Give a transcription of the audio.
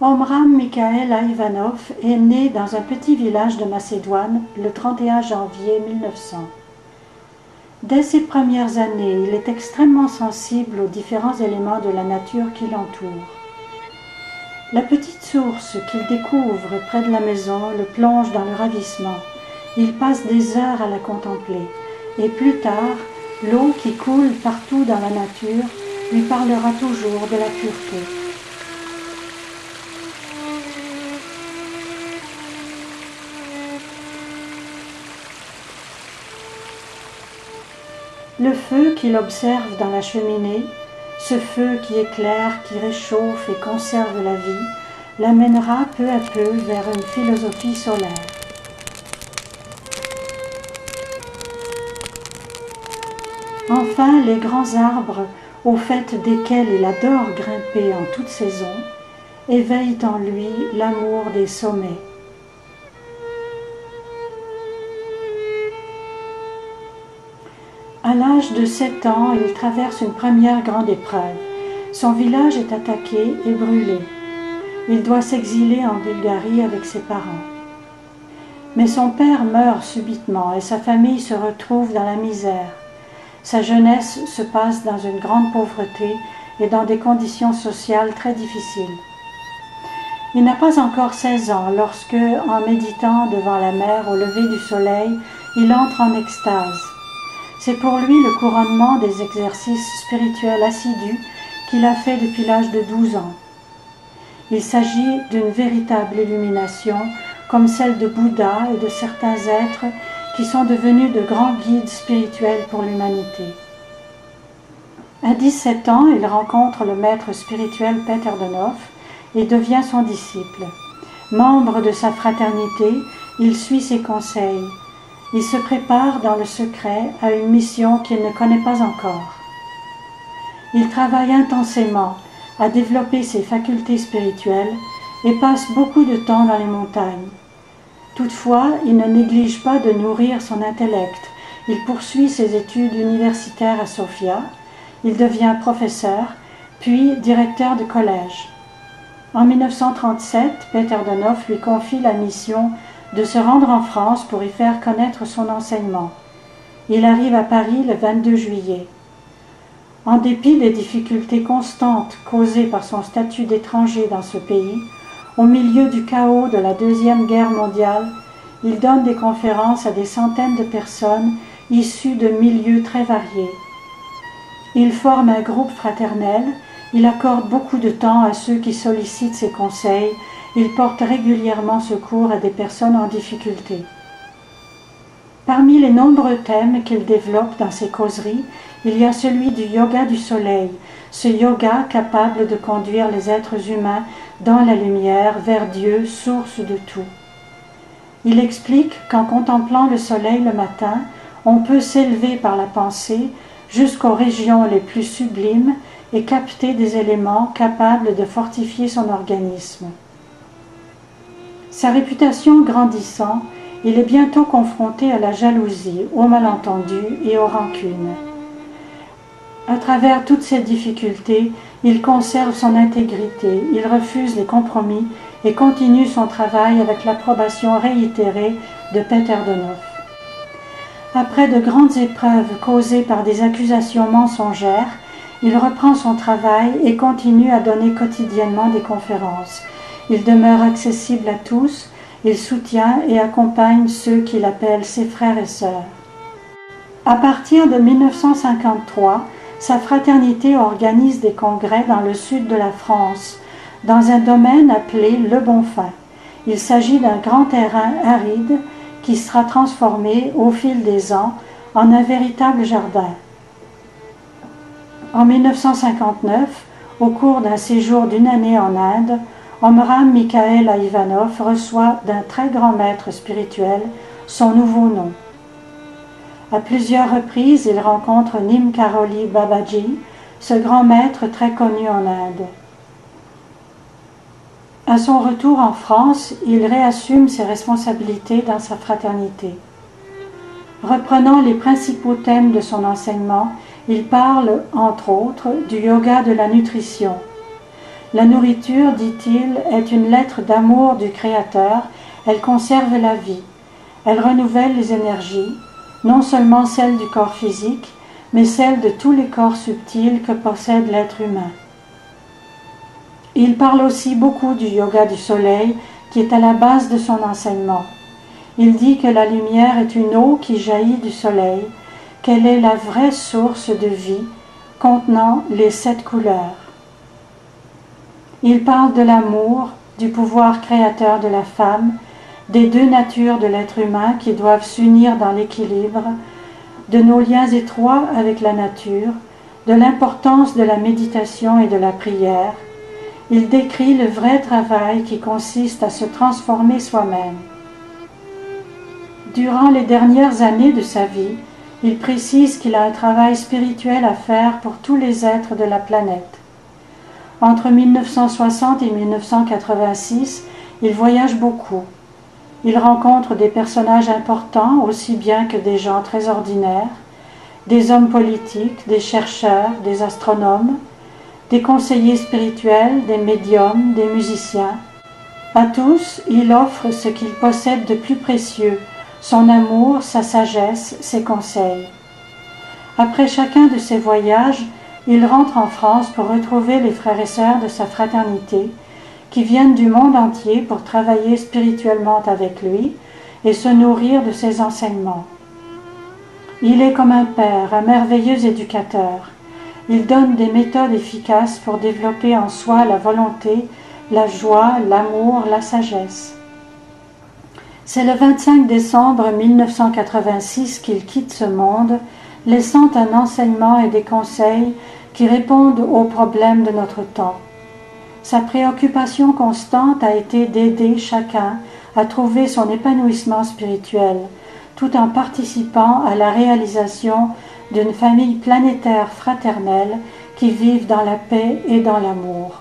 Omram Mikhaël Ivanov est né dans un petit village de Macédoine le 31 janvier 1900. Dès ses premières années, il est extrêmement sensible aux différents éléments de la nature qui l'entourent. La petite source qu'il découvre près de la maison le plonge dans le ravissement. Il passe des heures à la contempler, et plus tard, l'eau qui coule partout dans la nature lui parlera toujours de la pureté. Le feu qu'il observe dans la cheminée, ce feu qui éclaire, qui réchauffe et conserve la vie, l'amènera peu à peu vers une philosophie solaire. Enfin, les grands arbres, au fait desquels il adore grimper en toute saison, éveillent en lui l'amour des sommets. À l'âge de 7 ans, il traverse une première grande épreuve. Son village est attaqué et brûlé. Il doit s'exiler en Bulgarie avec ses parents. Mais son père meurt subitement et sa famille se retrouve dans la misère. Sa jeunesse se passe dans une grande pauvreté et dans des conditions sociales très difficiles. Il n'a pas encore 16 ans lorsque, en méditant devant la mer au lever du soleil, il entre en extase. C'est pour lui le couronnement des exercices spirituels assidus qu'il a fait depuis l'âge de 12 ans. Il s'agit d'une véritable illumination, comme celle de Bouddha et de certains êtres qui sont devenus de grands guides spirituels pour l'humanité. À 17 ans, il rencontre le maître spirituel Peter de Nof et devient son disciple. Membre de sa fraternité, il suit ses conseils. Il se prépare dans le secret à une mission qu'il ne connaît pas encore. Il travaille intensément à développer ses facultés spirituelles et passe beaucoup de temps dans les montagnes. Toutefois, il ne néglige pas de nourrir son intellect. Il poursuit ses études universitaires à Sofia. Il devient professeur, puis directeur de collège. En 1937, Peter de Nof lui confie la mission de se rendre en France pour y faire connaître son enseignement. Il arrive à Paris le 22 juillet. En dépit des difficultés constantes causées par son statut d'étranger dans ce pays, au milieu du chaos de la Deuxième Guerre mondiale, il donne des conférences à des centaines de personnes issues de milieux très variés. Il forme un groupe fraternel, il accorde beaucoup de temps à ceux qui sollicitent ses conseils, il porte régulièrement secours à des personnes en difficulté. Parmi les nombreux thèmes qu'il développe dans ses causeries, il y a celui du yoga du soleil, ce yoga capable de conduire les êtres humains dans la lumière vers Dieu, source de tout. Il explique qu'en contemplant le soleil le matin, on peut s'élever par la pensée jusqu'aux régions les plus sublimes et capter des éléments capables de fortifier son organisme. Sa réputation grandissant, il est bientôt confronté à la jalousie, aux malentendus et aux rancunes. À travers toutes ces difficultés, il conserve son intégrité, il refuse les compromis et continue son travail avec l'approbation réitérée de Peter de Nof. Après de grandes épreuves causées par des accusations mensongères, il reprend son travail et continue à donner quotidiennement des conférences. Il demeure accessible à tous, il soutient et accompagne ceux qu'il appelle ses frères et sœurs. À partir de 1953, sa fraternité organise des congrès dans le sud de la France, dans un domaine appelé Le Bonfin. Il s'agit d'un grand terrain aride qui sera transformé au fil des ans en un véritable jardin. En 1959, au cours d'un séjour d'une année en Inde, Omram Mikhaël Ivanov reçoit d'un très grand maître spirituel son nouveau nom. À plusieurs reprises, il rencontre Nim Karoli Babaji, ce grand maître très connu en Inde. À son retour en France, il réassume ses responsabilités dans sa fraternité. Reprenant les principaux thèmes de son enseignement, il parle, entre autres, du yoga de la nutrition. La nourriture, dit-il, est une lettre d'amour du Créateur, elle conserve la vie, elle renouvelle les énergies, non seulement celles du corps physique, mais celles de tous les corps subtils que possède l'être humain. Il parle aussi beaucoup du yoga du soleil, qui est à la base de son enseignement. Il dit que la lumière est une eau qui jaillit du soleil, qu'elle est la vraie source de vie, contenant les 7 couleurs. Il parle de l'amour, du pouvoir créateur de la femme, des 2 natures de l'être humain qui doivent s'unir dans l'équilibre, de nos liens étroits avec la nature, de l'importance de la méditation et de la prière. Il décrit le vrai travail qui consiste à se transformer soi-même. Durant les dernières années de sa vie, il précise qu'il a un travail spirituel à faire pour tous les êtres de la planète. Entre 1960 et 1986, il voyage beaucoup. Il rencontre des personnages importants aussi bien que des gens très ordinaires, des hommes politiques, des chercheurs, des astronomes, des conseillers spirituels, des médiums, des musiciens. À tous, il offre ce qu'il possède de plus précieux, son amour, sa sagesse, ses conseils. Après chacun de ses voyages, il rentre en France pour retrouver les frères et sœurs de sa fraternité, qui viennent du monde entier pour travailler spirituellement avec lui et se nourrir de ses enseignements. Il est comme un père, un merveilleux éducateur. Il donne des méthodes efficaces pour développer en soi la volonté, la joie, l'amour, la sagesse. C'est le 25 décembre 1986 qu'il quitte ce monde, laissant un enseignement et des conseils qui répondent aux problèmes de notre temps. Sa préoccupation constante a été d'aider chacun à trouver son épanouissement spirituel, tout en participant à la réalisation d'une famille planétaire fraternelle qui vive dans la paix et dans l'amour.